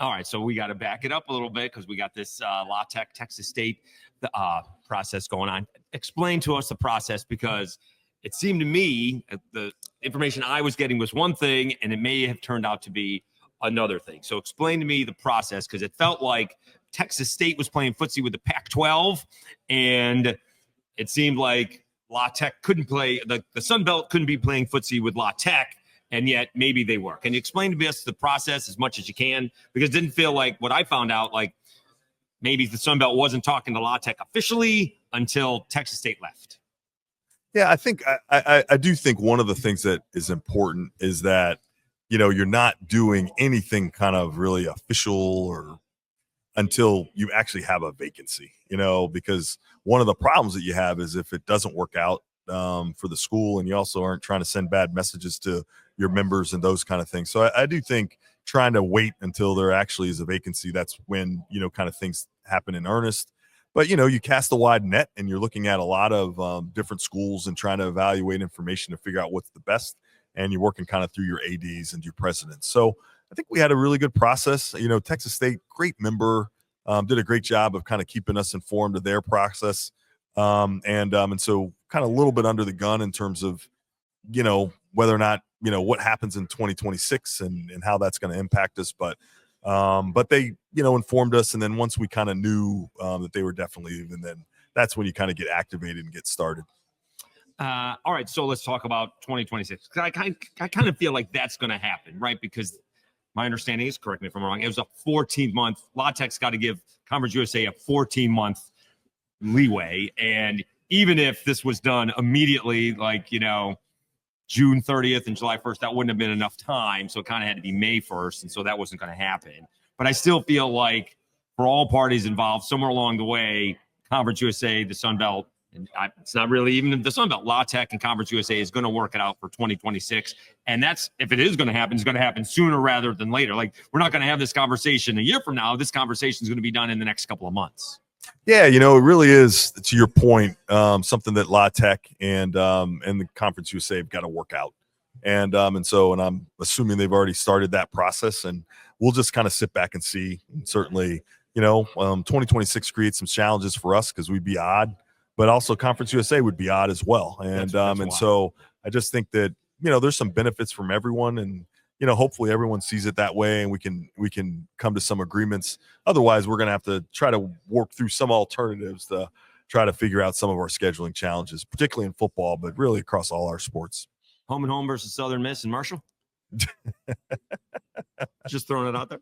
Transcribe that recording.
All right, so we got to back it up a little bit because we got this La Tech Texas State process going on. Explain to us the process, because it seemed to me the information I was getting was one thing, and it may have turned out to be another thing. So explain to me the process, because it felt like Texas State was playing footsie with the Pac-12, and it seemed like La Tech couldn't play, the Sun Belt couldn't be playing footsie with La Tech, and yet maybe they were. Can you explain to us the process as much as you can? Because it didn't feel like what I found out, like maybe the Sun Belt wasn't talking to La Tech officially until Texas State left. Yeah, I think I do think one of the things that is important is that, you're not doing anything kind of really official or until you actually have a vacancy, because one of the problems that you have is if it doesn't work out for the school, and you also aren't trying to send bad messages to your members and those kind of things. So I do think trying to wait until there actually is a vacancy, that's when, kind of things happen in earnest. But, you cast a wide net and you're looking at a lot of different schools and trying to evaluate information to figure out what's the best. And you're working kind of through your ADs and your presidents. So I think we had a really good process. Texas State, great member, did a great job of kind of keeping us informed of their process. And so kind of a little bit under the gun in terms of, whether or not, what happens in 2026 and how that's going to impact us. But they, informed us. And then once we kind of knew that they were definitely leaving, then that's when you kind of get activated and get started. All right, so let's talk about 2026. I kind of feel like that's going to happen, right? Because my understanding is, correct me if I'm wrong, it was a 14-month. La Tech's got to give Conference USA a 14-month leeway. And even if this was done immediately, like, June 30th and July 1st, that wouldn't have been enough time. So it kind of had to be May 1st. And so that wasn't going to happen. But I still feel like for all parties involved, somewhere along the way, Conference USA, the Sun Belt, and it's not really even the Sun Belt, La Tech and Conference USA is going to work it out for 2026. And that's, if it is going to happen, it's going to happen sooner rather than later. Like, we're not going to have this conversation a year from now. This conversation is going to be done in the next couple of months. Yeah, it really is, to your point, something that La Tech and the Conference USA have got to work out. And I'm assuming they've already started that process, and we'll just kind of sit back and see. And certainly, 2026 creates some challenges for us because we'd be odd, but also Conference USA would be odd as well. And that's so I just think that, there's some benefits from everyone, and hopefully everyone sees it that way, and we can come to some agreements. Otherwise, we're going to have to try to work through some alternatives to try to figure out some of our scheduling challenges, particularly in football, but really across all our sports. Home and home versus Southern Miss and Marshall. Just throwing it out there.